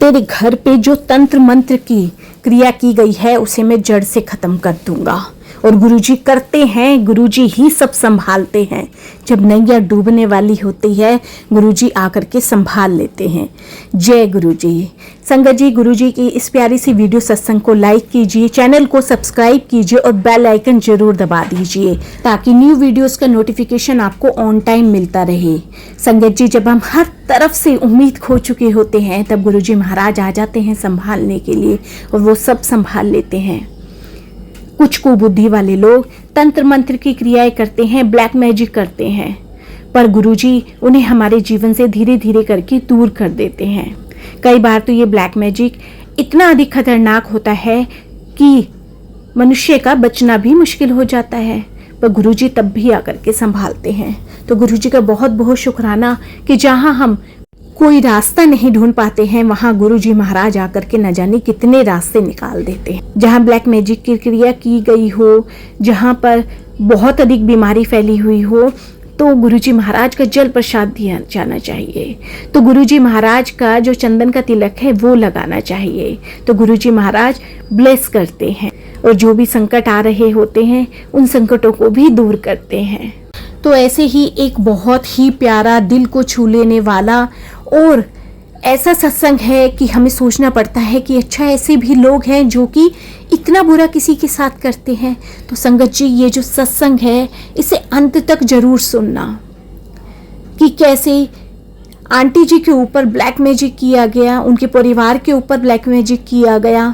तेरे घर पे जो तंत्र मंत्र की क्रिया की गई है उसे मैं जड़ से खत्म कर दूंगा। और गुरुजी करते हैं, गुरुजी ही सब संभालते हैं। जब नैया डूबने वाली होती है गुरुजी आकर के संभाल लेते हैं। जय गुरुजी। संगत जी, गुरुजी की इस प्यारी सी वीडियो सत्संग को लाइक कीजिए, चैनल को सब्सक्राइब कीजिए और बेल आइकन जरूर दबा दीजिए ताकि न्यू वीडियोस का नोटिफिकेशन आपको ऑन टाइम मिलता रहे। संगत जी, जब हम हर तरफ से उम्मीद खो चुके होते हैं तब गुरुजी महाराज आ जाते हैं संभालने के लिए और वो सब संभाल लेते हैं। कुछ कुबुद्धि वाले लोग तंत्र मंत्र की क्रियाएं करते हैं, ब्लैक मैजिक करते हैं, पर गुरुजी उन्हें हमारे जीवन से धीरे धीरे करके दूर कर देते हैं। कई बार तो ये ब्लैक मैजिक इतना अधिक खतरनाक होता है कि मनुष्य का बचना भी मुश्किल हो जाता है, पर गुरुजी तब भी आकर के संभालते हैं। तो गुरुजी का बहुत बहुत शुक्राना कि जहां हम कोई रास्ता नहीं ढूंढ पाते हैं वहां गुरुजी महाराज आकर के न जाने कितने रास्ते निकाल देते हैं। जहां ब्लैक मैजिक की क्रिया की गई हो, जहां पर बहुत अधिक बीमारी फैली हुई हो, तो गुरुजी महाराज का जल प्रसाद दिया जाना चाहिए। तो गुरुजी महाराज का जो चंदन का तिलक है वो लगाना चाहिए। तो गुरुजी महाराज ब्लेस करते हैं और जो भी संकट आ रहे होते हैं उन संकटों को भी दूर करते हैं। तो ऐसे ही एक बहुत ही प्यारा, दिल को छू लेने वाला और ऐसा सत्संग है कि हमें सोचना पड़ता है कि अच्छा, ऐसे भी लोग हैं जो कि इतना बुरा किसी के साथ करते हैं। तो संगत जी, ये जो सत्संग है इसे अंत तक जरूर सुनना कि कैसे आंटी जी के ऊपर ब्लैक मैजिक किया गया, उनके परिवार के ऊपर ब्लैक मैजिक किया गया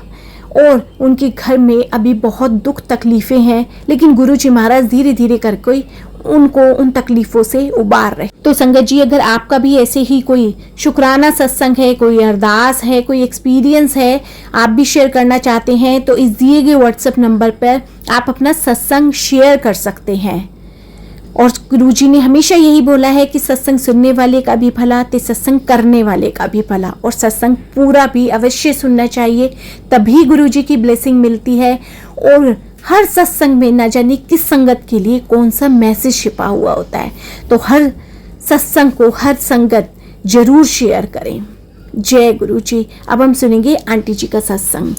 और उनके घर में अभी बहुत दुख तकलीफें हैं, लेकिन गुरुजी महाराज धीरे धीरे करके उनको उन तकलीफों से उबार रहे। तो संगत जी, अगर आपका भी ऐसे ही कोई शुक्राना सत्संग है, कोई अरदास है, कोई एक्सपीरियंस है, आप भी शेयर करना चाहते हैं तो इस दिए गए व्हाट्सएप नंबर पर आप अपना सत्संग शेयर कर सकते हैं। और गुरुजी ने हमेशा यही बोला है कि सत्संग सुनने वाले का भी भला ते सत्संग करने वाले का भी भला, और सत्संग पूरा भी अवश्य सुनना चाहिए, तभी गुरुजी की ब्लेसिंग मिलती है। और हर सत्संग में न जाने किस संगत के लिए कौन सा मैसेज छिपा हुआ होता है, तो हर सत्संग को हर संगत जरूर शेयर करें। जय गुरुजी। अब हम सुनेंगे आंटी जी का सत्संग।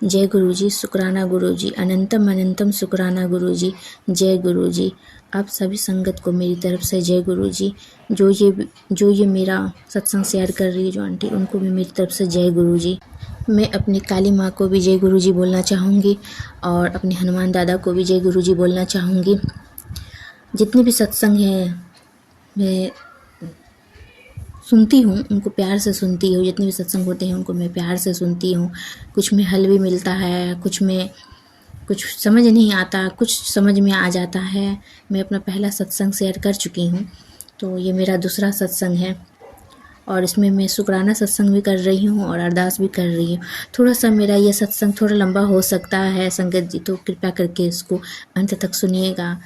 जय गुरुजी। शुक्राना गुरुजी, अनंतम अनंतम शुक्राना गुरुजी। जय गुरुजी। आप सभी संगत को मेरी तरफ से जय गुरुजी। जो ये मेरा सत्संग शेयर कर रही है जो आंटी, उनको भी मेरी तरफ से जय गुरुजी। मैं अपनी काली माँ को भी जय गुरुजी बोलना चाहूँगी और अपने हनुमान दादा को भी जय गुरुजी बोलना चाहूँगी। जितने भी सत्संग हैं मैं सुनती हूँ, उनको प्यार से सुनती हूँ। जितने भी सत्संग होते हैं उनको मैं प्यार से सुनती हूँ। कुछ में हल भी मिलता है, कुछ में कुछ समझ नहीं आता, कुछ समझ में आ जाता है। मैं अपना पहला सत्संग शेयर कर चुकी हूँ, तो ये मेरा दूसरा सत्संग है और इसमें मैं शुक्राना सत्संग भी कर रही हूँ और अरदास भी कर रही हूँ। थोड़ा सा मेरा ये सत्संग थोड़ा लंबा हो सकता है संगत जी, तो कृपया करके इसको अंत तक सुनिएगा।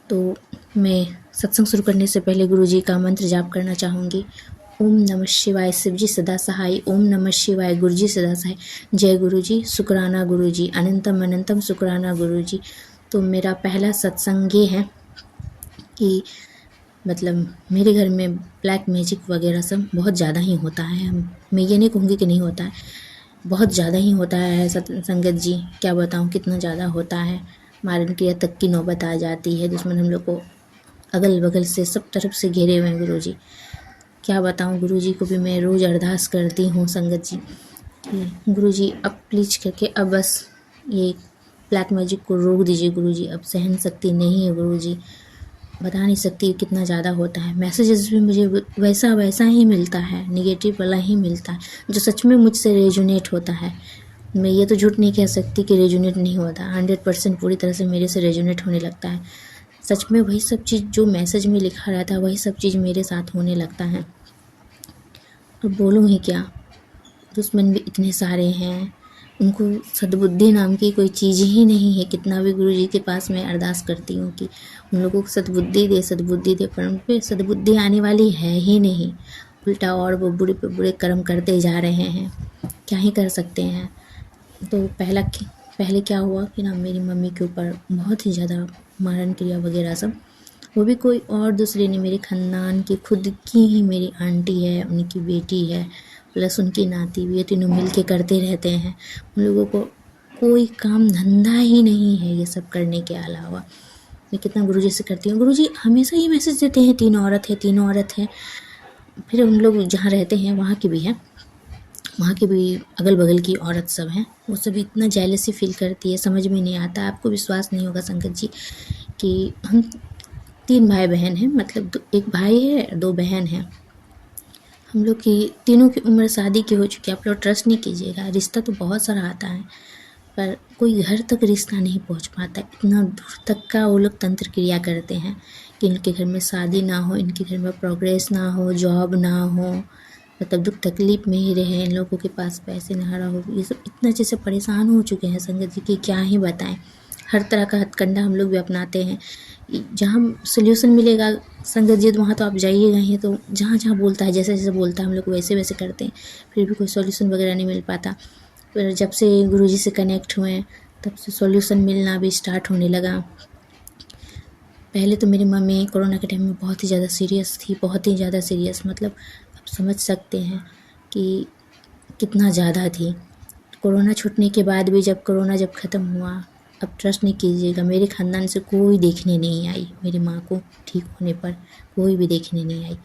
तो मैं सत्संग शुरू करने से पहले गुरुजी का मंत्र जाप करना चाहूँगी। ओम नमः शिवाय, शिवजी सदा सहाय। ओम नमः शिवाय, गुरुजी सदा सहाय। जय गुरुजी। शुक्राना गुरुजी, अनंतम अनंतम शुक्राना गुरुजी। तो मेरा पहला सत्संग ये है कि मतलब मेरे घर में ब्लैक मैजिक वगैरह सब बहुत ज़्यादा ही होता है। मैं ये नहीं कहूँगी कि नहीं होता है, बहुत ज़्यादा ही होता है संगत जी। क्या बताऊँ कितना ज़्यादा होता है। मारन क्रिया तक की नौबत आ जाती है। दुश्मन हम लोग को अगल बगल से सब तरफ से घेरे हुए हैं गुरुजी। क्या बताऊँ, गुरुजी को भी मैं रोज़ अरदास करती हूँ संगत जी कि गुरुजी अब प्लीज़ करके अब बस ये ब्लैक मैजिक को रोक दीजिए गुरुजी। अब सहन शक्ति नहीं है गुरुजी, बता नहीं सकती कितना ज़्यादा होता है। मैसेजेस भी मुझे वैसा ही मिलता है, निगेटिव वाला ही मिलता है जो सच में मुझसे रेजोनेट होता है। मैं ये तो झूठ नहीं कह सकती कि रेजोनेट नहीं होता, 100% पूरी तरह से मेरे से रेजोनेट होने लगता है। सच में वही सब चीज़ जो मैसेज में लिखा रहता है वही सब चीज़ मेरे साथ होने लगता है। और बोलूँ ही क्या, दुश्मन भी इतने सारे हैं, उनको सद्बुद्धि नाम की कोई चीज़ ही नहीं है। कितना भी गुरुजी के पास मैं अरदास करती हूँ कि उन लोगों को सद्बुद्धि दे, पर उन पर सद्बुद्धि आने वाली है ही नहीं। उल्टा और वो बुरे पे बुरे कर्म करते जा रहे हैं। क्या ही कर सकते हैं। तो पहले क्या हुआ कि ना, मेरी मम्मी के ऊपर बहुत ही ज़्यादा मारन क्रिया वगैरह सब वो भी कोई और दूसरी नहीं, मेरे ख़ानदान की खुद की ही मेरी आंटी है, उनकी बेटी है, प्लस उनकी नाती भी है। तीनों मिल के करते रहते हैं। उन लोगों को कोई काम धंधा ही नहीं है ये सब करने के अलावा। मैं कितना गुरुजी से करती हूँ, गुरुजी हमेशा ये मैसेज देते हैं, 3 औरत है, 3 औरत है। फिर हम लोग जहाँ रहते हैं वहाँ की भी है, वहाँ के भी अगल बगल की औरत सब हैं, वो सब इतना जेलसी फील करती है, समझ में नहीं आता। आपको विश्वास नहीं होगा संगत जी कि हम 3 भाई बहन हैं, मतलब एक भाई है, 2 बहन हैं। हम लोग की तीनों की उम्र शादी की हो चुकी है। आप लोग ट्रस्ट नहीं कीजिएगा, रिश्ता तो बहुत सारा आता है पर कोई घर तक रिश्ता नहीं पहुंच पाता। इतना दूर तक का वो लोग तंत्र क्रिया करते हैं कि इनके घर में शादी ना हो, इनके घर में प्रोग्रेस ना हो, जॉब ना हो, मतलब दुख तकलीफ में ही रहे, इन लोगों के पास पैसे ना रहा हो। ये सब इतना जैसे परेशान हो चुके हैं संगत जी कि क्या ही बताएं। हर तरह का हथकंडा हम लोग भी अपनाते हैं। जहाँ सोल्यूशन मिलेगा संगत जी, तो वहाँ तो आप जाइएगा ही, तो जहाँ जहाँ बोलता है, जैसे जैसे बोलता है हम लोग वैसे वैसे करते हैं, फिर भी कोई सोल्यूशन वगैरह नहीं मिल पाता। फिर जब से गुरुजी से कनेक्ट हुए तब से सॉल्यूशन मिलना भी स्टार्ट होने लगा। पहले तो मेरी मम्मी कोरोना के टाइम में बहुत ही ज़्यादा सीरियस थी, बहुत ही ज़्यादा सीरियस, मतलब आप समझ सकते हैं कि कितना ज़्यादा थी। कोरोना छूटने के बाद भी जब कोरोना जब ख़त्म हुआ, अब ट्रस्ट नहीं कीजिएगा, मेरे ख़ानदान से कोई देखने नहीं आई। मेरी माँ को ठीक होने पर कोई भी देखने नहीं आई।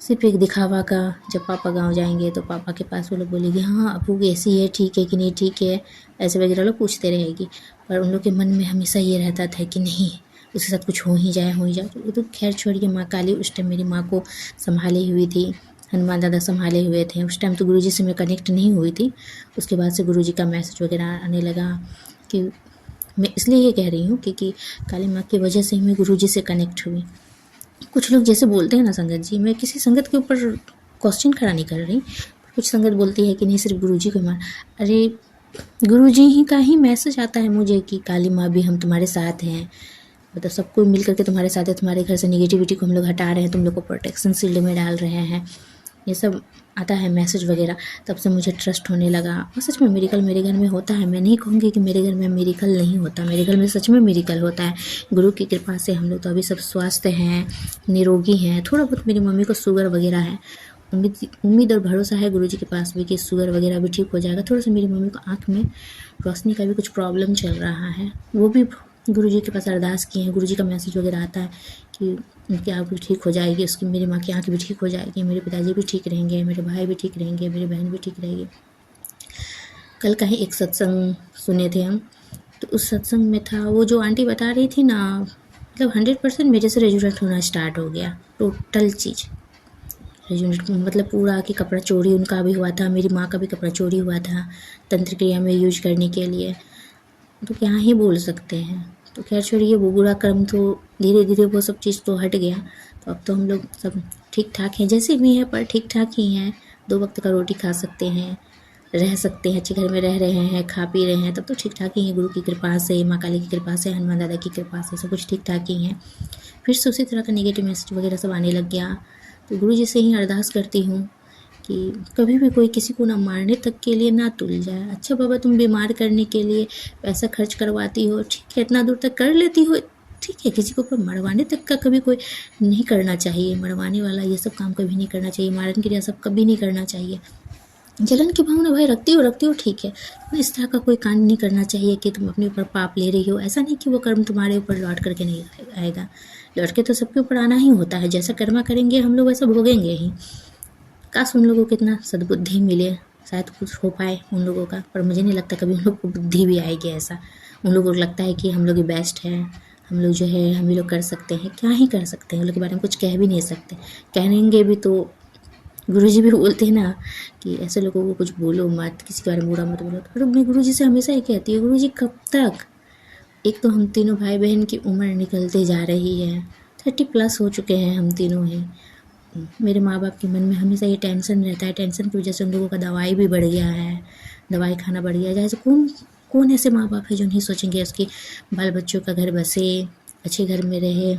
सिर्फ एक दिखावा का, जब पापा गांव जाएंगे तो पापा के पास वो लोग बोलेगी हाँ अबू कैसी है, ठीक है कि नहीं ठीक है, ऐसे वगैरह लोग पूछते रहेगी। पर उन लोग के मन में हमेशा ये रहता था कि नहीं उसके साथ कुछ हो ही जाए। तो वो तो खैर छोड़िए, माँ काली उस टाइम मेरी माँ को संभाली हुई थी, हनुमान दादा संभाले हुए थे। उस टाइम तो गुरुजी से मैं कनेक्ट नहीं हुई थी। उसके बाद से गुरुजी का मैसेज वगैरह आने लगा कि मैं इसलिए ये कह रही हूँ क्योंकि काली माँ की वजह से ही मैं गुरुजी से कनेक्ट हुई। कुछ लोग जैसे बोलते हैं ना संगत जी, मैं किसी संगत के ऊपर क्वेश्चन खड़ा नहीं कर रही, कुछ संगत बोलती है कि नहीं सिर्फ गुरुजी को मान। अरे गुरुजी ही का ही मैसेज आता है मुझे कि काली माँ भी हम तुम्हारे साथ हैं, मतलब सबको मिल करके तुम्हारे साथ है, तुम्हारे घर से निगेटिविटी को हम लोग हटा रहे हैं, तुम लोग को प्रोटेक्शन शील्ड में डाल रहे हैं, ये सब आता है मैसेज वगैरह। तब से मुझे ट्रस्ट होने लगा। और सच में मेरिकल मेरे घर में होता है। मैं नहीं कहूँगी कि मेरे घर में मेरिकल नहीं होता, मेरे घर में सच में मेरिकल होता है। गुरु की कृपा से हम लोग तो अभी सब स्वस्थ हैं, निरोगी हैं। थोड़ा बहुत मेरी मम्मी को शुगर वगैरह है, उम्मीद और भरोसा है गुरुजी के पास भी कि शुगर वगैरह भी ठीक हो जाएगा। थोड़ा सा मेरी मम्मी को आँख में रोशनी का भी कुछ प्रॉब्लम चल रहा है, वो भी गुरुजी के पास अरदास किए हैं। गुरुजी का मैसेज वगैरह आता है कि उनकी आँख भी ठीक हो जाएगी, उसकी मेरी माँ की आँख भी ठीक हो जाएगी, मेरे पिताजी भी ठीक रहेंगे, मेरे भाई भी ठीक रहेंगे, मेरी बहन भी ठीक रहेगी। कल का ही एक सत्संग सुने थे हम, तो उस सत्संग में था वो जो आंटी बता रही थी ना, मतलब 100% मेरे से रेजोनेट होना स्टार्ट हो गया। टोटल चीज़ रेजोनेट, मतलब पूरा कि कपड़ा चोरी उनका भी हुआ था, मेरी माँ का भी कपड़ा चोरी हुआ था तंत्र क्रिया में यूज करने के लिए। तो क्या ही बोल सकते हैं। तो खैर छोड़िए, वो बुरा कर्म तो धीरे धीरे वो सब चीज़ तो हट गया। तो अब तो हम लोग सब ठीक ठाक हैं, जैसे भी हैं पर ठीक ठाक ही हैं। 2 वक्त का रोटी खा सकते हैं, रह सकते हैं, अच्छे घर में रह रहे हैं, खा पी रहे हैं, तब तो ठीक ठाक ही हैं। गुरु की कृपा से, माँ काली की कृपा से, हनुमान दादा की कृपा से सब कुछ ठीक ठाक ही हैं। फिर से उसी तरह का नेगेटिव मैसेज वगैरह सब आने लग गया। तो गुरु जी से ही अरदास करती हूँ कि कभी भी कोई किसी को ना मारने तक के लिए ना तुल जाए। अच्छा बाबा, तुम बीमार करने के लिए पैसा खर्च करवाती हो, ठीक है, इतना दूर तक कर लेती हो, ठीक है, किसी को ऊपर मरवाने तक का कभी कोई नहीं करना चाहिए। मरवाने वाला ये सब काम कभी नहीं करना चाहिए, मारन क्रिया सब कभी नहीं करना चाहिए। जलन की भावना भाई रखती हो ठीक है, इस तरह का कोई कांड नहीं करना चाहिए कि तुम अपने ऊपर पाप ले रही हो। ऐसा नहीं कि वो कर्म तुम्हारे ऊपर लौट करके नहीं आएगा, लौट के तो सबके ऊपर आना ही होता है। जैसा कर्मा करेंगे हम लोग वैसा भोगेंगे ही। काश उन लोगों को कितना सद्बुद्धि मिले, शायद कुछ हो पाए उन लोगों का, पर मुझे नहीं लगता कभी उन लोग को बुद्धि भी आएगी ऐसा। उन लोगों को लगता है कि हम लोग ही बेस्ट हैं, हम लोग जो है हम ही लोग कर सकते हैं। क्या ही कर सकते हैं, उन लोग के बारे में कुछ कह भी नहीं सकते। कहेंगे भी तो गुरुजी भी बोलते हैं ना कि ऐसे लोगों को कुछ बोलो मत, किसी के बारे में बुरा मत बोलो। तो मैं गुरुजी से हमेशा ये कहती हूँ, गुरुजी कब तक। एक तो हम तीनों भाई बहन की उम्र निकलते जा रही है, 30+ हो चुके हैं हम तीनों ही। मेरे माँ बाप के मन में हमेशा ये टेंशन रहता है, टेंशन की वजह से उन लोगों का दवाई भी बढ़ गया है, दवाई खाना बढ़ गया है। जैसे कौन ऐसे माँ बाप है जो नहीं सोचेंगे उसके बाल बच्चों का घर बसे, अच्छे घर में रहे।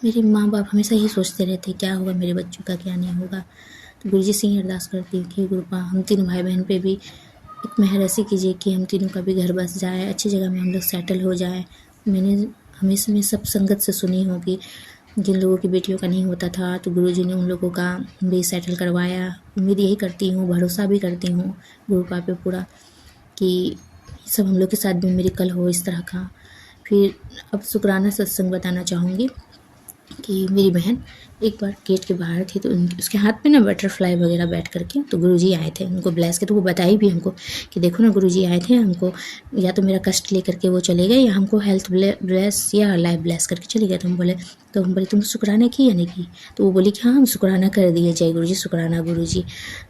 मेरे माँ बाप हमेशा ही सोचते रहते क्या होगा मेरे बच्चों का, क्या नहीं होगा। तो गुरुजी से ही अरदास करती हूँ कि गुरुपा हम तीनों भाई बहन पे भी एक मेहर ऐसी कीजिए कि हम तीनों का भी घर बस जाए, अच्छी जगह में हम लोग सेटल हो जाए। मैंने हमेशा मैं सब संगत से सुनी होगी, जिन लोगों की बेटियों का नहीं होता था तो गुरुजी ने उन लोगों का भी सेटल करवाया। उम्मीद यही करती हूँ, भरोसा भी करती हूँ गुरु पापा पे पूरा कि सब हम लोग के साथ भी मेरिकल हो इस तरह का। फिर अब शुक्राना सत्संग बताना चाहूँगी कि मेरी बहन एक बार गेट के बाहर थी तो उसके हाथ में ना बटरफ्लाई वगैरह बैठ करके, तो गुरुजी आए थे उनको ब्लेस के, तो वो बताई भी हमको कि देखो ना गुरुजी आए थे, हमको या तो मेरा कष्ट लेकर के वो चले गए या हमको हेल्थ ब्लेस या लाइफ ब्लेस करके चले गए। तो हम बोले तुम शुक्राना की या नहीं की? तो वो बोली कि हाँ हम शुक्राना कर दिए, जय गुरुजी, शुक्राना गुरुजी।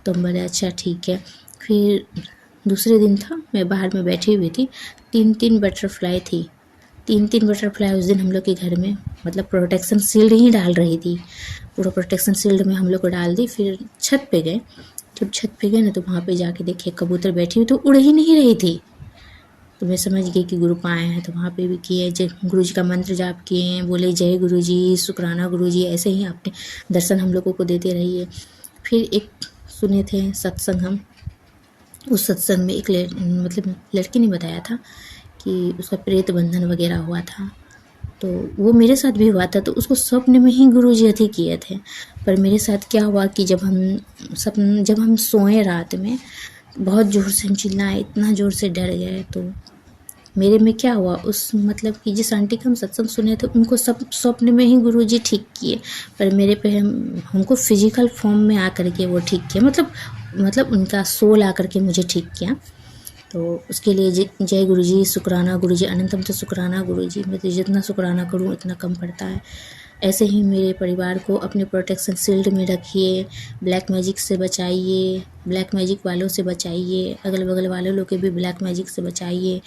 तो हम बोले अच्छा ठीक है। फिर दूसरे दिन था, मैं बाहर में बैठी हुई थी, 3 बटरफ्लाई थी, 3 बटरफ्लाई उस दिन हम लोग के घर में, मतलब प्रोटेक्शन शील्ड ही डाल रही थी, पूरा प्रोटेक्शन शील्ड में हम लोग को डाल दी। फिर छत पे गए, जब छत पे गए ना तो वहाँ पे जाके देखे कबूतर बैठी हुई तो उड़ ही नहीं रही थी। तो मैं समझ गई कि गुरु आए हैं। तो वहाँ पे भी किए, जय गुरु जी का मंत्र जाप किए, बोले जय गुरु जी, शुक्राना गुरु जी, ऐसे ही अपने दर्शन हम लोगों को देते रहिए। फिर एक सुने थे सत्संग हम, उस सत्संग में एक मतलब लड़की ने बताया था कि उसका प्रेत बंधन वगैरह हुआ था, तो वो मेरे साथ भी हुआ था। तो उसको स्वप्न में ही गुरुजी अथी किए थे। पर मेरे साथ क्या हुआ कि जब हम सोए रात में, बहुत ज़ोर से हम चिल्लाए, इतना ज़ोर से डर गए। तो मेरे में क्या हुआ, उस मतलब कि जिस आंटी का हम सत्संग सुने थे उनको सब स्वप्न में ही गुरुजी ठीक किए, पर मेरे पे हमको फिजिकल फॉर्म में आकर के वो ठीक किया, मतलब उनका सोल आकर के मुझे ठीक किया। तो उसके लिए जय गुरुजी, शुक्राना गुरुजी, अनंतम तो शुक्राना गुरुजी। मैं तो जितना शुक्राना करूँ उतना कम पड़ता है। ऐसे ही मेरे परिवार को अपने प्रोटेक्शन शील्ड में रखिए, ब्लैक मैजिक से बचाइए, ब्लैक मैजिक वालों से बचाइए, अगल बगल वाले लोग के भी ब्लैक मैजिक से बचाइए,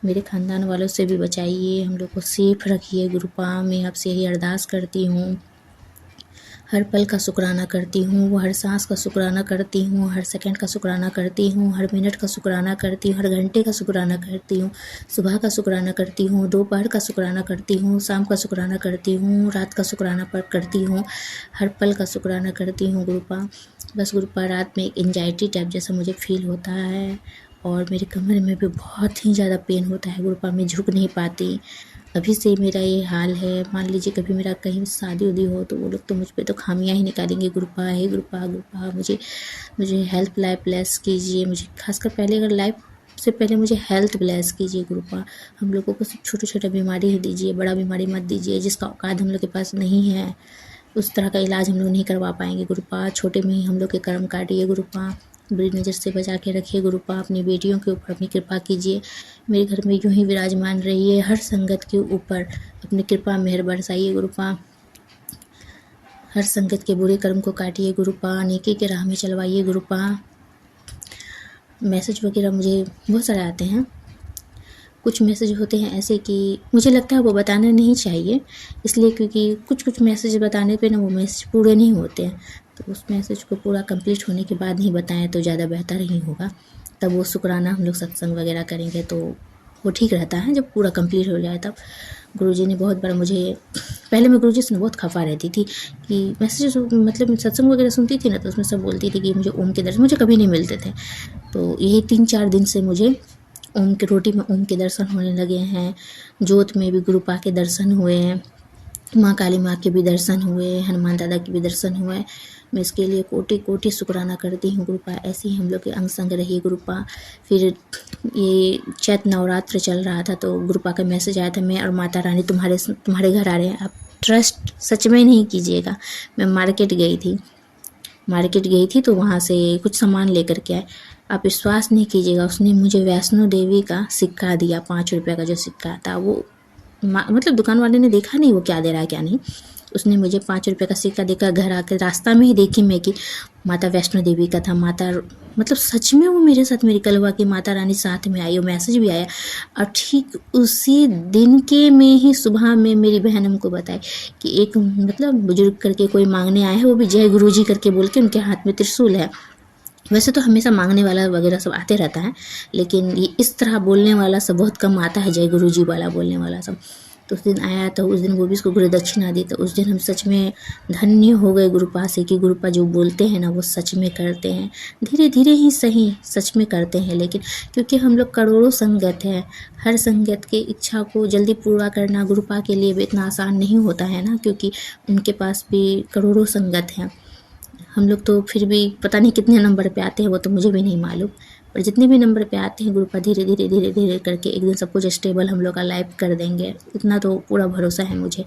मेरे ख़ानदान वालों से भी बचाइए, हम लोग को सेफ रखिए। गुरुपा मैं आपसे यही अरदास करती हूँ। हर पल का शुक्राना करती हूँ, हर सांस का शुक्राना करती हूँ, हर सेकंड का शुक्राना करती हूँ, हर मिनट का शुक्राना करती हूँ, हर घंटे का शुक्राना करती हूँ, सुबह का शुक्राना करती हूँ, दोपहर का शुक्राना करती हूँ, शाम का शुक्राना करती हूँ, रात का शुक्राना करती हूँ, हर पल का शुक्राना करती हूँ गुरुपा। बस गुरुपा रात में एक एंजाइटी टाइप जैसा मुझे फील होता है और मेरे कमर में भी बहुत ही ज़्यादा पेन होता है गुरुपा, मैं झुक नहीं पाती। अभी से मेरा ये हाल है। मान लीजिए कभी मेरा कहीं शादी उदी हो तो वो लोग तो मुझ पे तो खामियां ही निकालेंगे। गुरुपा हे गुरुपा मुझे हेल्थ लाइफ ब्लेस कीजिए, मुझे खासकर पहले अगर लाइफ से पहले मुझे हेल्थ ब्लेस कीजिए गुरुपा। हम लोगों को सिर्फ छोटे छोटे बीमारी ही दीजिए, बड़ा बीमारी मत दीजिए, जिसका औकात हम लोग के पास नहीं है उस तरह का इलाज हम लोग नहीं करवा पाएंगे गुरुपा। छोटे में ही हम लोग के कर्म काटिए गुरुपा, बुरी नज़र से बचा के रखिए गुरुपा। अपनी बेटियों के ऊपर अपनी कृपा कीजिए, मेरे घर में यूं ही विराजमान रहिए। हर संगत के ऊपर अपनी कृपा मेहर बरसाइए गुरुपा। हर संगत के बुरे कर्म को काटिए गुरुपा, नेकी के राह में चलवाइए गुरुपा। मैसेज वगैरह मुझे बहुत सारे आते हैं, कुछ मैसेज होते हैं ऐसे कि मुझे लगता है वो बताना नहीं चाहिए, इसलिए क्योंकि कुछ मैसेज बताने पे ना वो मैसेज पूरे नहीं होते हैं, तो उस मैसेज को पूरा कंप्लीट होने के बाद ही बताएं तो ज़्यादा बेहतर ही होगा। तब वो शुक्राना हम लोग सत्संग वगैरह करेंगे तो वो ठीक रहता है, जब पूरा कंप्लीट हो जाए तब। गुरुजी ने बहुत बार मुझे, पहले मैं गुरुजी से बहुत खफा रहती थी कि मैसेज मतलब सत्संग वगैरह सुनती थी ना तो उसमें सब बोलती थी कि मुझे ओम के दर्शन मुझे कभी नहीं मिलते थे। तो यही 3-4 दिन से मुझे ओम की रोटी में ओम के दर्शन होने लगे हैं। जोत में भी गुरुपा के दर्शन हुए हैं, माँ काली माँ के भी दर्शन हुए, हनुमान दादा के भी दर्शन हुए। मैं इसके लिए कोटि कोटि शुक्राना करती हूँ गुरुपा। ऐसे ही हम लोग के अंग संग रहिए गुरुपा। फिर ये चैत नवरात्र चल रहा था तो गुरुपा का मैसेज आया था, मैं और माता रानी तुम्हारे घर आ रहे हैं, आप ट्रस्ट सच में नहीं कीजिएगा। मैं मार्केट गई थी तो वहाँ से कुछ सामान लेकर के आए, आप विश्वास नहीं कीजिएगा, उसने मुझे वैष्णो देवी का सिक्का दिया, 5 रुपये का जो सिक्का था। वो मतलब दुकान वाले ने देखा नहीं वो क्या दे रहा है क्या नहीं, उसने मुझे 5 रुपये का सिक्का देकर घर आकर रास्ता में ही देखी मैं कि माता वैष्णो देवी का था। माता मतलब सच में वो मेरे साथ मेरिकल हुआ कि माता रानी साथ में आई, वो मैसेज भी आया। और ठीक उसी दिन के में ही सुबह में मेरी बहन हमको बताई कि एक मतलब बुजुर्ग करके कोई मांगने आए हैं, वो भी जय गुरुजी करके बोल के, उनके हाथ में त्रिशूल है। वैसे तो हमेशा मांगने वाला वगैरह सब आते रहता है, लेकिन ये इस तरह बोलने वाला सब बहुत कम आता है, जय गुरुजी वाला बोलने वाला सब। तो उस दिन आया तो उस दिन वो भी उसको गुरु दक्षिणा दी। तो उस दिन हम सच में धन्य हो गए गुरुपा से कि गुरुपा जो बोलते हैं ना वो सच में करते हैं। धीरे धीरे ही सही सच में करते हैं, लेकिन क्योंकि हम लोग करोड़ों संगत हैं, हर संगत के इच्छा को जल्दी पूरा करना गुरुपा के लिए भी इतना आसान नहीं होता है ना, क्योंकि उनके पास भी करोड़ों संगत हैं। हम लोग तो फिर भी पता नहीं कितने नंबर पे आते हैं, वो तो मुझे भी नहीं मालूम, पर जितने भी नंबर पे आते हैं गुरुपा धीरे धीरे धीरे धीरे करके एक दिन सब कुछ स्टेबल हम लोग का लाइफ कर देंगे, इतना तो पूरा भरोसा है मुझे।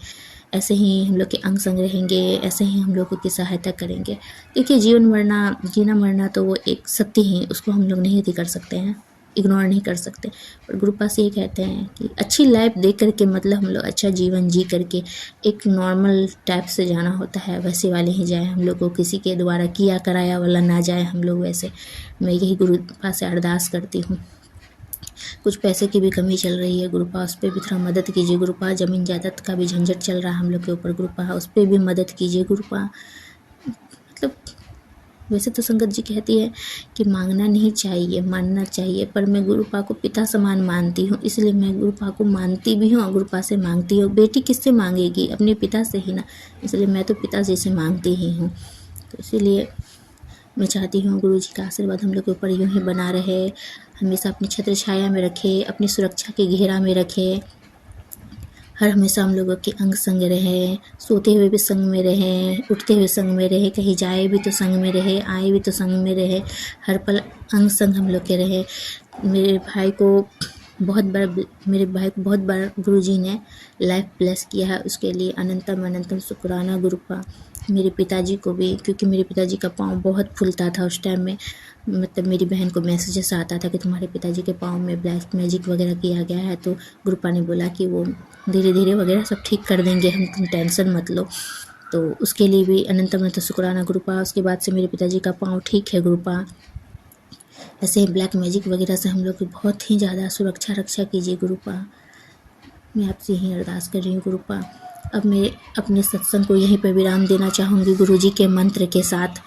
ऐसे ही हम लोग के अंग संग रहेंगे, ऐसे ही हम लोगों की सहायता करेंगे। देखिए जीना मरना तो वो एक सत्य ही, उसको हम लोग नहीं कर सकते हैं, इग्नोर नहीं कर सकते। पर गुरुपा से ये कहते हैं कि अच्छी लाइफ देख करके, मतलब हम लोग अच्छा जीवन जी करके एक नॉर्मल टाइप से जाना होता है, वैसे वाले ही जाए हम लोग को, किसी के द्वारा किया कराया वाला ना जाए हम लोग वैसे। मैं यही गुरुपा से अरदास करती हूँ। कुछ पैसे की भी कमी चल रही है गुरुपा, उस पर भी थोड़ा मदद कीजिए गुरुपा। ज़मीन जायदाद का भी झंझट चल रहा है हम लोग के ऊपर गुरुपा, उस पर भी मदद कीजिए गुरुपा। मतलब वैसे तो संगत जी कहती है कि मांगना नहीं चाहिए, मानना चाहिए, पर मैं गुरुपा को पिता समान मानती हूँ, इसलिए मैं गुरुपा को मानती भी हूँ और गुरुपा से मांगती हूँ। बेटी किससे मांगेगी? अपने पिता से ही ना, इसलिए मैं तो पिताजी से मांगती ही हूँ। तो इसीलिए मैं चाहती हूँ गुरुजी का आशीर्वाद हम लोग के ऊपर यूँ ही बना रहे, हमेशा अपनी छत्र छाया में रखे, अपनी सुरक्षा के घेरा में रखे, हर हमेशा हम लोगों के अंग संग रहे, सोते हुए भी संग में रहे, उठते हुए संग में रहे, कहीं जाए भी तो संग में रहे, आए भी तो संग में रहे, हर पल अंग संग हम लोग के रहे। मेरे भाई को बहुत बार गुरुजी ने लाइफ ब्लेस किया है, उसके लिए अनंतम शुक्राना गुरुपा। मेरे पिताजी को भी, क्योंकि मेरे पिताजी का पाँव बहुत फूलता था उस टाइम में, मतलब मेरी बहन को मैसेजेस आता था कि तुम्हारे पिताजी के पाँव में ब्लैक मैजिक वगैरह किया गया है, तो गुरुपा ने बोला कि वो धीरे धीरे वगैरह सब ठीक कर देंगे, हम तुम टेंशन मत लो। तो उसके लिए भी अनंतम शुक्राना गुरुपा। उसके बाद से मेरे पिताजी का पाँव ठीक है गुरुपा। ऐसे ही ब्लैक मैजिक वगैरह से हम लोग की बहुत ही ज़्यादा सुरक्षा रक्षा कीजिए गुरुपा। मैं आपसे यही अरदास कर रही हूँ गुरुपा। अब मैं अपने सत्संग को यहीं पर विराम देना चाहूँगी गुरुजी के मंत्र के साथ।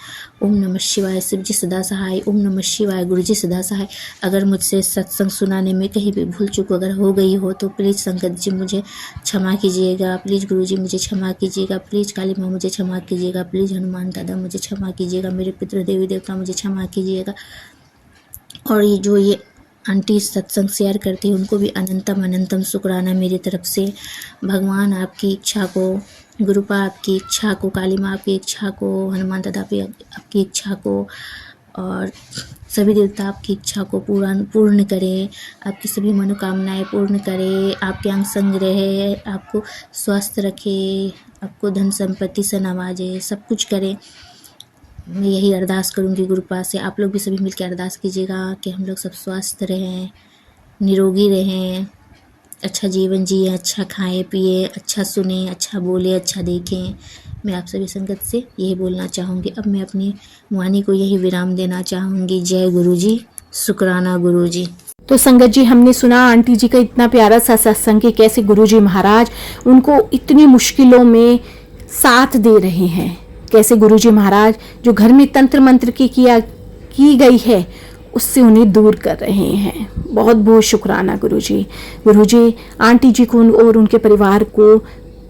ओम नमः शिवाय, शिव जी सदा सहाय। ओम नमः शिवाय, गुरुजी सदा सहाय। अगर मुझसे सत्संग सुनाने में कहीं भी भूल चूक अगर हो गई हो तो प्लीज़ संगत जी मुझे क्षमा कीजिएगा, प्लीज़ गुरुजी मुझे क्षमा कीजिएगा, प्लीज़ काली माँ मुझे क्षमा कीजिएगा, प्लीज़ हनुमान दादा मुझे क्षमा कीजिएगा, मेरे पितृ देवी देवता मुझे क्षमा कीजिएगा। और ये आंटी सत्संग शेयर करती है उनको भी अनंतम शुक्राना मेरी तरफ से। भगवान आपकी इच्छा को, गुरुपा आपकी इच्छा को, काली माँ आपकी इच्छा को, हनुमान दादा आपकी इच्छा को, और सभी देवता आपकी इच्छा को पूर्ण करे, आपकी सभी मनोकामनाएं पूर्ण करे, आपके अंग संग रहे, आपको स्वस्थ रखे, आपको धन संपत्ति से नवाजे, सब कुछ करे। मैं यही अरदास करूँगी गुरुपा से। आप लोग भी सभी मिलकर अरदास कीजिएगा कि हम लोग सब स्वस्थ रहें, निरोगी रहें, अच्छा जीवन जिए, अच्छा खाएं पिए, अच्छा सुने, अच्छा बोले, अच्छा देखें। मैं आप सभी संगत से यही बोलना चाहूँगी। अब मैं अपनी वाणी को यही विराम देना चाहूँगी। जय गुरुजी, शुक्राना गुरुजी। तो संगत जी, हमने सुना आंटी जी का इतना प्यारा सा सत्संग कि कैसे गुरुजी महाराज उनको इतनी मुश्किलों में साथ दे रहे हैं, कैसे गुरुजी महाराज जो घर में तंत्र मंत्र की गई है उससे उन्हें दूर कर रहे हैं। बहुत बहुत शुक्राना गुरुजी। गुरुजी आंटी जी को और उनके परिवार को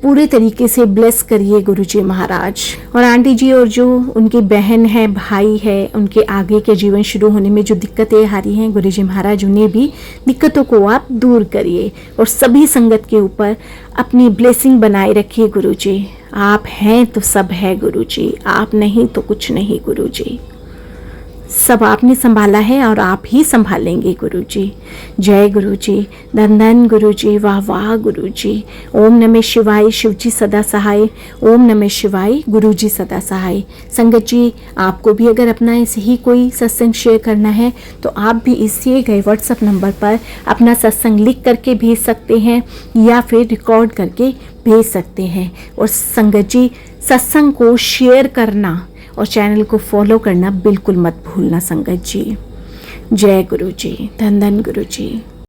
पूरे तरीके से ब्लेस करिए गुरुजी महाराज। और आंटी जी और जो उनकी बहन है, भाई है, उनके आगे के जीवन शुरू होने में जो दिक्कतें आ रही हैं गुरुजी महाराज, उन्हें भी दिक्कतों को आप दूर करिए और सभी संगत के ऊपर अपनी ब्लेसिंग बनाए रखिए गुरुजी। आप हैं तो सब है गुरुजी, आप नहीं तो कुछ नहीं गुरुजी। सब आपने संभाला है और आप ही संभालेंगे गुरुजी। जय गुरुजी, धन धन गुरुजी, वाह वाह गुरुजी। ओम नमः शिवाय, शिवजी सदा सहाय। ओम नमः शिवाय, गुरुजी सदा सहाय। संगत जी, आपको भी अगर अपना ऐसे ही कोई सत्संग शेयर करना है तो आप भी इसी गए व्हाट्सएप नंबर पर अपना सत्संग लिख करके भेज सकते हैं या फिर रिकॉर्ड करके भेज सकते हैं। और संगत जी, सत्संग को शेयर करना और चैनल को फॉलो करना बिल्कुल मत भूलना संगत जी। जय गुरुजी, धन धन गुरुजी।